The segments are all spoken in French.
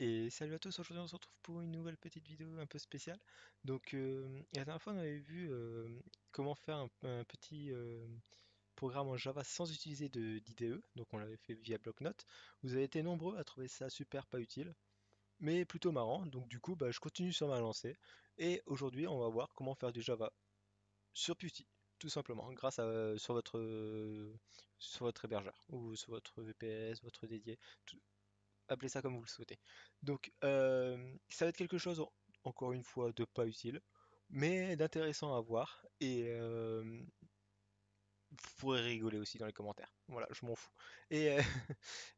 Et salut à tous, aujourd'hui on se retrouve pour une nouvelle petite vidéo un peu spéciale. La dernière fois on avait vu comment faire un petit programme en Java sans utiliser d'IDE, donc on l'avait fait via bloc-notes. Vous avez été nombreux à trouver ça super pas utile, mais plutôt marrant, donc du coup je continue sur ma lancée. Et aujourd'hui on va voir comment faire du Java sur Putty, tout simplement, grâce à sur votre hébergeur, ou sur votre VPS, votre dédié, appelez ça comme vous le souhaitez. Ça va être quelque chose, encore une fois, de pas utile, mais d'intéressant à voir. Vous pourrez rigoler aussi dans les commentaires. Voilà, je m'en fous. Et,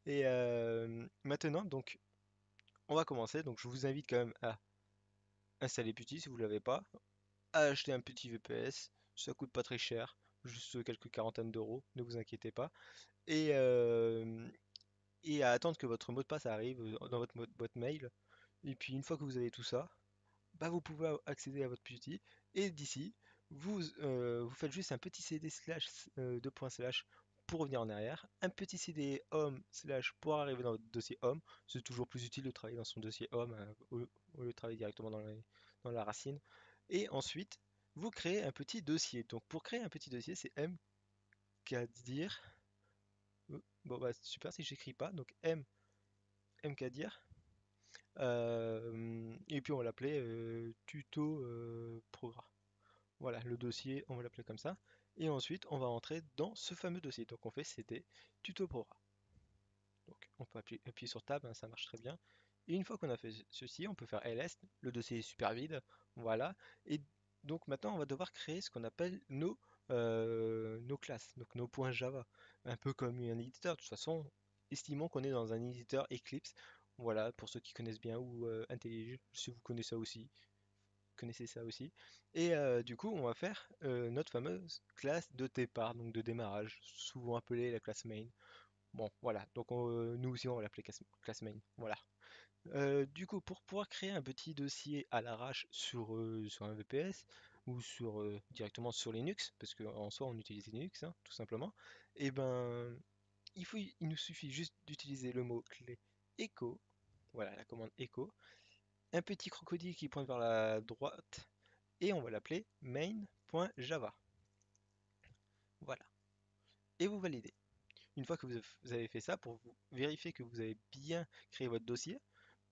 euh, Maintenant, on va commencer. Donc, je vous invite quand même à installer Putty si vous ne l'avez pas, à acheter un petit VPS. Ça coûte pas très cher, juste quelques quarantaines d'euros, ne vous inquiétez pas. Et, euh, et à attendre que votre mot de passe arrive dans votre boîte mail. Et puis une fois que vous avez tout ça, vous pouvez accéder à votre Putty. Et d'ici, vous faites juste un petit cd slash 2.slash pour revenir en arrière, un petit cd home slash pour arriver dans votre dossier home. C'est toujours plus utile de travailler dans son dossier home au lieu de travailler directement dans la racine. Et ensuite, vous créez un petit dossier. Donc pour créer un petit dossier, c'est mkdir. Super si j'écris pas. Donc mkdir. Et puis on va l'appeler tuto programme. Voilà, le dossier, on va l'appeler comme ça. Et ensuite, on va entrer dans ce fameux dossier. Donc on fait cd tuto programme. Donc on peut appuyer sur tab, hein, ça marche très bien. Et une fois qu'on a fait ceci, on peut faire ls. Le dossier est super vide. Voilà. Et donc maintenant, on va devoir créer ce qu'on appelle nos classes, donc nos points Java. Un peu comme un éditeur. De toute façon, estimons qu'on est dans un éditeur Eclipse. Voilà, pour ceux qui connaissent bien, ou IntelliJ, si vous connaissez ça aussi. Du coup, on va faire notre fameuse classe de départ, donc de démarrage, souvent appelée la classe main. Bon, voilà, nous aussi on va l'appeler classe main. Voilà. Du coup, pour pouvoir créer un petit dossier à l'arrache sur un VPS ou directement sur Linux, parce qu'en soi on utilise Linux, hein, tout simplement, et ben il nous suffit juste d'utiliser le mot clé echo, voilà la commande echo, un petit crocodile qui pointe vers la droite, et on va l'appeler main.java. Voilà. Et vous validez. Une fois que vous avez fait ça, pour vérifier que vous avez bien créé votre dossier,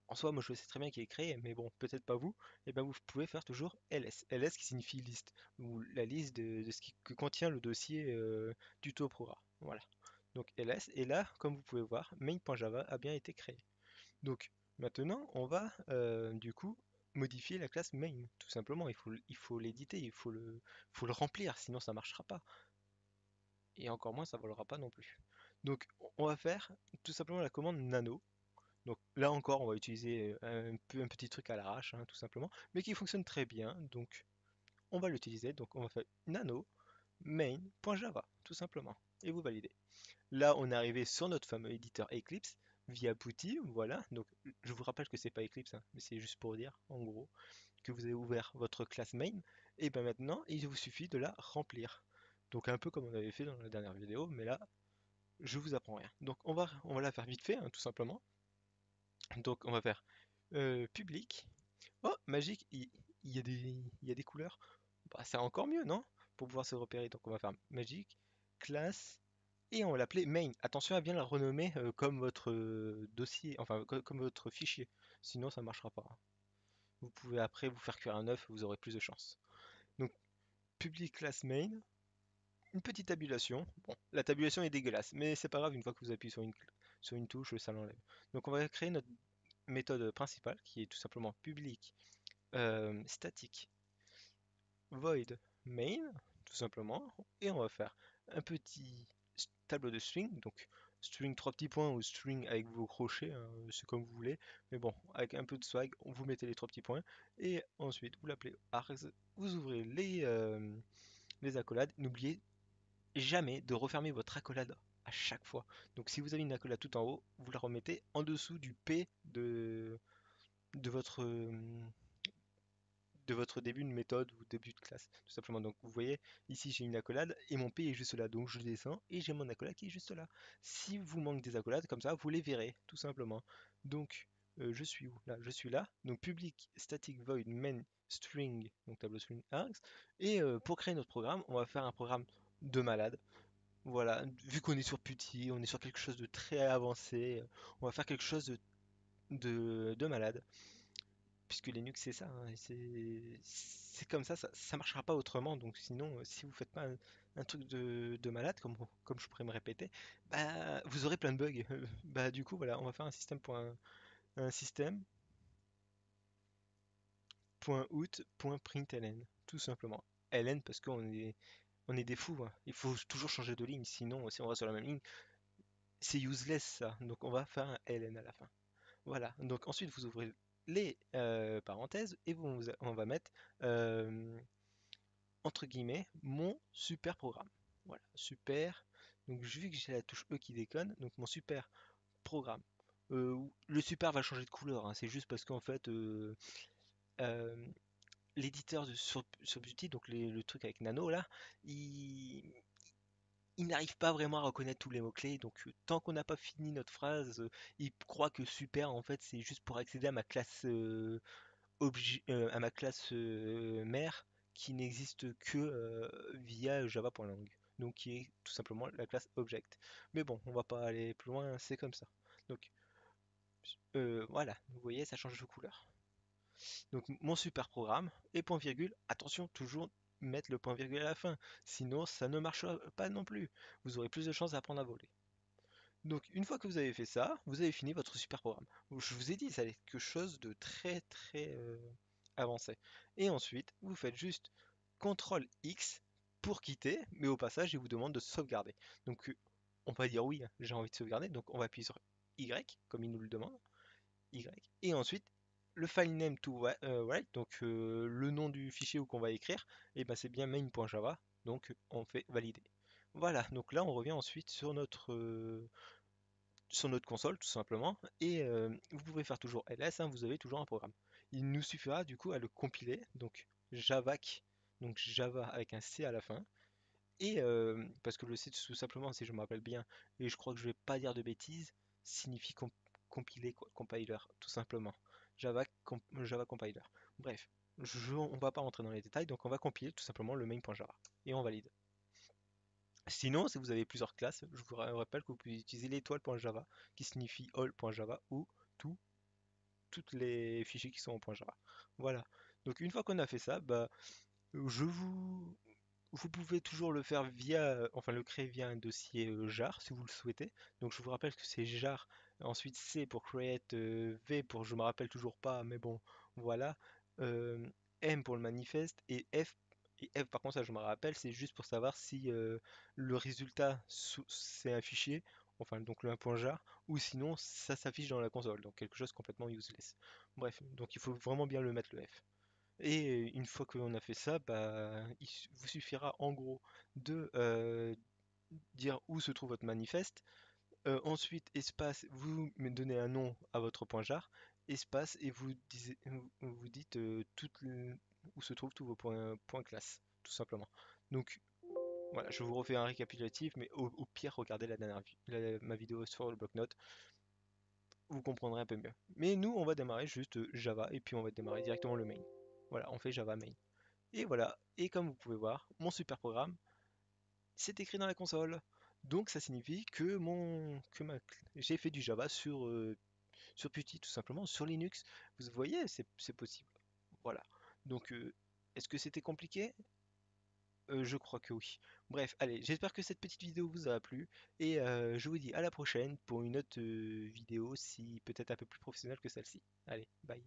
en soi, moi je sais très bien qu'il est créé, mais bon, peut-être pas vous, et bien vous pouvez faire toujours ls. ls qui signifie liste, ou la liste de ce que contient le dossier tuto programme. Voilà. Donc ls, et là, comme vous pouvez voir, main.java a bien été créé. Donc maintenant, on va du coup modifier la classe main, tout simplement. Il faut l'éditer, faut le remplir, sinon ça marchera pas. Et encore moins, ça volera pas non plus. Donc on va faire tout simplement la commande nano. Donc là encore, on va utiliser un petit truc à l'arrache, hein, tout simplement, mais qui fonctionne très bien. Donc on va l'utiliser. Donc on va faire nano main.java, tout simplement. Et vous validez. Là, on est arrivé sur notre fameux éditeur Eclipse via Putty, voilà. Donc, je vous rappelle que c'est pas Eclipse, hein, mais c'est juste pour dire, en gros, que vous avez ouvert votre classe main. Et bien maintenant, il vous suffit de la remplir. Donc, un peu comme on avait fait dans la dernière vidéo, mais là, je vous apprends rien. Donc, on va la faire vite fait, hein, tout simplement. Donc, on va faire public. Oh, magique, il y a des couleurs. C'est encore mieux, non? Pour pouvoir se repérer. Donc, on va faire magique, classe. Et on va l'appeler main. Attention à bien la renommer comme votre dossier, enfin comme votre fichier. Sinon ça ne marchera pas, hein. Vous pouvez après vous faire cuire un œuf, vous aurez plus de chance. Donc public class main, une petite tabulation. Bon, la tabulation est dégueulasse, mais c'est pas grave, une fois que vous appuyez sur une touche, ça l'enlève. Donc on va créer notre méthode principale qui est tout simplement public static void main, tout simplement. Et on va faire un petit tableau de string, donc string 3 petits points ou string avec vos crochets, hein, c'est comme vous voulez, mais bon, avec un peu de swag, vous mettez les 3 petits points, et ensuite vous l'appelez args, vous ouvrez les accolades, n'oubliez jamais de refermer votre accolade à chaque fois. Donc si vous avez une accolade tout en haut, vous la remettez en dessous du P de votre début de méthode ou début de classe, tout simplement. Donc vous voyez, ici j'ai une accolade et mon P est juste là, donc je descends et j'ai mon accolade qui est juste là. Si vous manque des accolades, comme ça, vous les verrez, tout simplement. Donc je suis où? Là, je suis là. Donc public static void main string, donc tableau string args. Et pour créer notre programme, on va faire un programme de malade. Voilà, vu qu'on est sur Putty, on est sur quelque chose de très avancé, on va faire quelque chose de malade. Puisque Linux c'est ça, hein, et c'est comme ça marchera pas autrement. Donc sinon, si vous faites pas un truc de malade, comme je pourrais me répéter, bah vous aurez plein de bugs. Bah du coup voilà, on va faire un système .out.println, tout simplement. ln parce on est des fous, hein. Il faut toujours changer de ligne, sinon si on reste sur la même ligne, c'est useless ça. Donc on va faire un ln à la fin. Voilà, donc ensuite vous ouvrez les parenthèses et on va mettre euh, entre guillemets mon super programme. Voilà, super. Donc vu que j'ai la touche E qui déconne, donc mon super programme. Le super va changer de couleur, hein, c'est juste parce qu'en fait euh, l'éditeur sur Beauty, donc le truc avec Nano là, il, il n'arrive pas vraiment à reconnaître tous les mots-clés, donc tant qu'on n'a pas fini notre phrase, il croit que super en fait c'est juste pour accéder à ma classe à ma classe mère qui n'existe que via java.lang, donc qui est tout simplement la classe object. Mais bon, on va pas aller plus loin, c'est comme ça. Donc voilà, vous voyez, ça change de couleur. Donc mon super programme et point virgule, attention, toujours mettre le point virgule à la fin, sinon ça ne marchera pas non plus. Vous aurez plus de chances d'apprendre à voler. Donc une fois que vous avez fait ça, vous avez fini votre super programme. Je vous ai dit, ça allait quelque chose de très très avancé. Et ensuite, vous faites juste CTRL X pour quitter, mais au passage, il vous demande de sauvegarder. Donc on va dire oui, hein, j'ai envie de sauvegarder, donc on va appuyer sur Y, comme il nous le demande, Y. Et ensuite, le file name to write, donc le nom du fichier où qu'on va écrire, et ben c'est bien main.java, donc on fait valider. Voilà, donc là on revient ensuite sur notre console tout simplement, et vous pouvez faire toujours ls, hein, vous avez toujours un programme. Il nous suffira du coup à le compiler, donc javac, donc Java avec un C à la fin, et parce que le C tout simplement, si je me rappelle bien, et je crois que je vais pas dire de bêtises, signifie compiler quoi, compiler tout simplement. Java compiler. Bref, on va pas rentrer dans les détails, donc on va compiler tout simplement le main.java et on valide. Sinon, si vous avez plusieurs classes, je vous rappelle que vous pouvez utiliser l'étoile.java qui signifie all.java ou tout, toutes les fichiers qui sont en .java. Voilà. Donc une fois qu'on a fait ça, bah, je vous pouvez toujours le faire via, enfin le créer via un dossier jar si vous le souhaitez. Donc je vous rappelle que c'est jar, ensuite C pour create, V pour je me rappelle toujours pas, mais bon, voilà, euh, M pour le manifeste et F par contre ça je me rappelle, c'est juste pour savoir si le résultat c'est un fichier, enfin donc le 1.jar, ou sinon ça s'affiche dans la console, donc quelque chose complètement useless. Bref, donc il faut vraiment bien le mettre le F. Et une fois qu'on a fait ça, bah, vous suffira en gros de dire où se trouve votre manifeste. Ensuite, espace, vous me donnez un nom à votre point jar, espace, et vous dites où se trouvent tous vos points classe, tout simplement. Donc voilà, je vous refais un récapitulatif, mais au pire, regardez ma vidéo sur le bloc-notes, vous comprendrez un peu mieux. Mais nous, on va démarrer juste Java, et puis on va démarrer directement le main. Voilà, on fait Java main. Et voilà, et comme vous pouvez voir, mon super programme, c'est écrit dans la console. Donc ça signifie que j'ai fait du Java sur Putty, tout simplement, sur Linux. Vous voyez, c'est possible. Voilà. Donc, est-ce que c'était compliqué? Je crois que oui. Bref, allez, j'espère que cette petite vidéo vous a plu, et je vous dis à la prochaine pour une autre vidéo, si peut-être un peu plus professionnelle que celle-ci. Allez, bye.